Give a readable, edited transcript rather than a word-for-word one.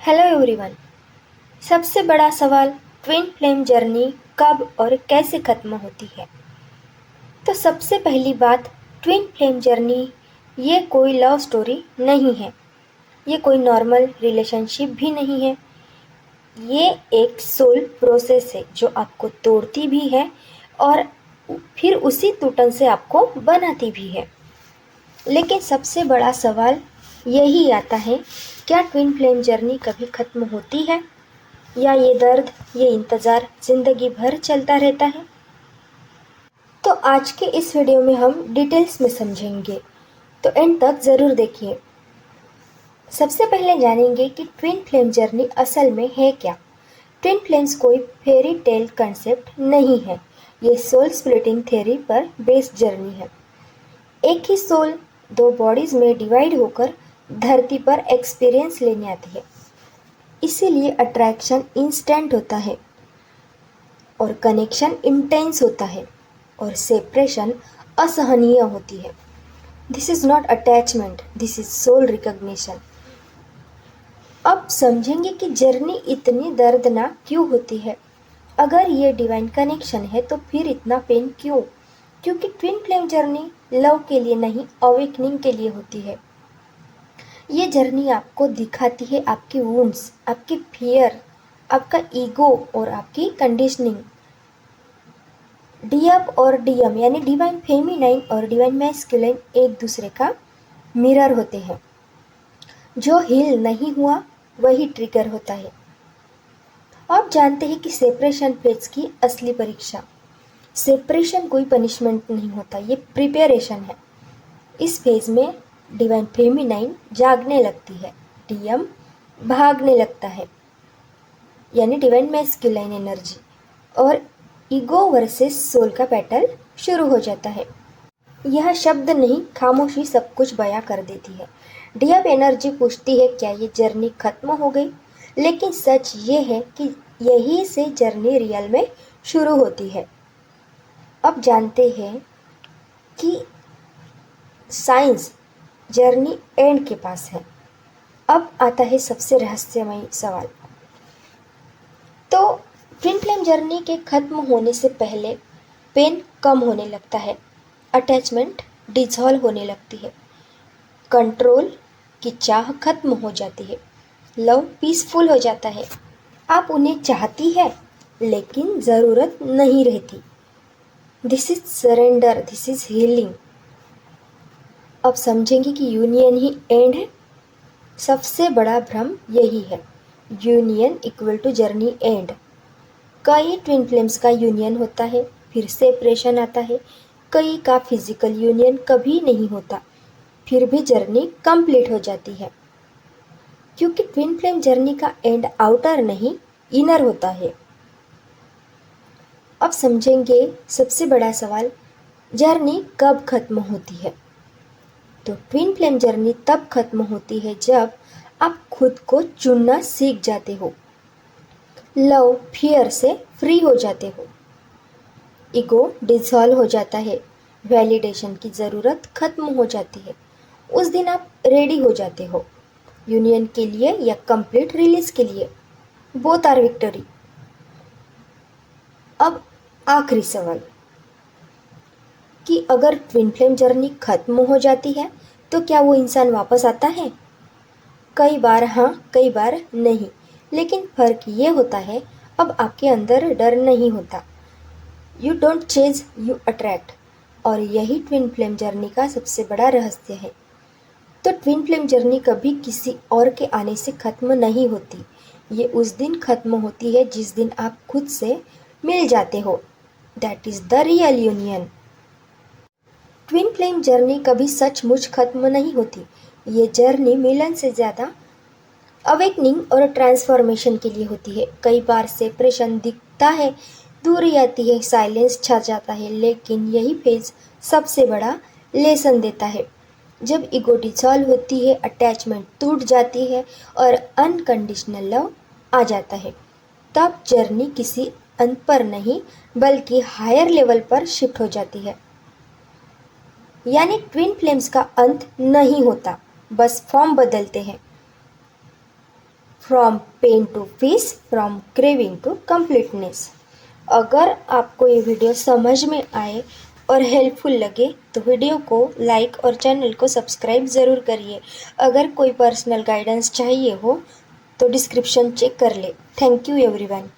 Hello everyone. सबसे बड़ा सवाल, ट्विन फ्लेम जर्नी कब और कैसे खत्म होती है। तो सबसे पहली बात, ट्विन फ्लेम जर्नी ये कोई लव स्टोरी नहीं है, ये कोई नॉर्मल रिलेशनशिप भी नहीं है। ये एक सोल प्रोसेस है जो आपको तोड़ती भी है और फिर उसी टूटन से आपको बनाती भी है। लेकिन सबसे बड़ा सवाल यही आता है, क्या ट्विन फ्लेम जर्नी कभी खत्म होती है या ये दर्द, ये इंतज़ार ज़िंदगी भर चलता रहता है। तो आज के इस वीडियो में हम डिटेल्स में समझेंगे, तो एंड तक ज़रूर देखिए। सबसे पहले जानेंगे कि ट्विन फ्लेम जर्नी असल में है क्या। ट्विन फ्लेम्स कोई फेरी टेल कंसेप्ट नहीं है, ये सोल स्प्लिटिंग थ्योरी पर बेस्ड जर्नी है। एक ही सोल दो बॉडीज में डिवाइड होकर धरती पर एक्सपीरियंस लेने आती है। इसीलिए अट्रैक्शन इंस्टेंट होता है और कनेक्शन इंटेंस होता है और सेपरेशन असहनीय होती है। This is not attachment, this is soul recognition. अब समझेंगे कि जर्नी इतनी दर्दनाक क्यों होती है। अगर ये डिवाइन कनेक्शन है तो फिर इतना पेन क्यों? क्योंकि ट्विन फ्लेम जर्नी लव के लिए नहीं, अवेकनिंग के लिए होती है। ये जर्नी आपको दिखाती है आपकी वुंड्स, आपकी फियर, आपका ईगो और आपकी कंडीशनिंग। डीएफ और डीएम यानी डिवाइन फेमिनाइन और डिवाइन मैस्कुलिन एक दूसरे का मिरर होते हैं। जो हील नहीं हुआ वही ट्रिगर होता है। आप जानते हैं कि सेपरेशन फेज की असली परीक्षा। सेपरेशन कोई पनिशमेंट नहीं होता, ये प्रिपरेशन है। इस फेज में डिवाइन फेमिनाइन जागने लगती है, डीएम भागने लगता है यानी डिवाइन मैस्कुलाइन एनर्जी, और ईगो वर्सेस सोल का बैटल शुरू हो जाता है। यह शब्द नहीं, खामोशी सब कुछ बयां कर देती है। डीएफ एनर्जी पूछती है क्या ये जर्नी खत्म हो गई, लेकिन सच ये है कि यही से जर्नी रियल में शुरू होती है। अब जानते हैं कि साइंस जर्नी एंड के पास है। अब आता है सबसे रहस्यमय सवाल। तो ट्विन फ्लेम जर्नी के खत्म होने से पहले पेन कम होने लगता है, अटैचमेंट डिसॉल्व होने लगती है, कंट्रोल की चाह खत्म हो जाती है, लव पीसफुल हो जाता है। आप उन्हें चाहती है लेकिन ज़रूरत नहीं रहती। This is surrender, this is healing. अब समझेंगे कि यूनियन ही एंड है। सबसे बड़ा भ्रम यही है, union equal to journey end. कई ट्विन फ्लेम्स का यूनियन होता है, फिर सेपरेशन आता है। कई का फिजिकल यूनियन कभी नहीं होता, फिर भी जर्नी कंप्लीट हो जाती है। क्योंकि ट्विन फ्लेम जर्नी का एंड आउटर नहीं, इनर होता है। अब समझेंगे सबसे बड़ा सवाल, जर्नी कब खत्म होती है। तो ट्विन फ्लेम जर्नी तब खत्म होती है जब आप खुद को चुनना सीख जाते हो, लव फियर से फ्री हो जाते हो, ईगो डिसॉल्व हो जाता है, वैलिडेशन की ज़रूरत खत्म हो जाती है। उस दिन आप रेडी हो जाते हो यूनियन के लिए या कंप्लीट रिलीज के लिए। Both are victory. अब आखिरी सवाल कि अगर ट्विन फ्लेम जर्नी खत्म हो जाती है तो क्या वो इंसान वापस आता है? कई बार हाँ, कई बार नहीं। लेकिन फ़र्क ये होता है, अब आपके अंदर डर नहीं होता। You don't chase, you attract. और यही ट्विन फ्लेम जर्नी का सबसे बड़ा रहस्य है। तो ट्विन फ्लेम जर्नी कभी किसी और के आने से खत्म नहीं होती, ये उस दिन खत्म होती है जिस दिन आप खुद से मिल जाते हो। That is the real union. Twin flame journey कभी सचमुच खत्म नहीं होती। ये जर्नी मिलन से ज़्यादा अवेकनिंग और ट्रांसफॉर्मेशन के लिए होती है। कई बार सेपरेशन दिखता है, दूरी आती है, साइलेंस छा जाता है, लेकिन यही फेज सबसे बड़ा लेसन देता है। जब ईगो डिसॉल्व होती है, अटैचमेंट टूट जाती है और अनकंडीशनल लव आ जाता है, तब जर्नी किसी अंत पर नहीं बल्कि हायर लेवल पर शिफ्ट हो जाती है। यानी ट्विन फ्लेम्स का अंत नहीं होता, बस फॉर्म बदलते हैं। From pain to peace, from craving to completeness. अगर आपको ये वीडियो समझ में आए और हेल्पफुल लगे तो वीडियो को लाइक और चैनल को सब्सक्राइब ज़रूर करिए। अगर कोई पर्सनल गाइडेंस चाहिए हो तो डिस्क्रिप्शन चेक कर ले। Thank you everyone.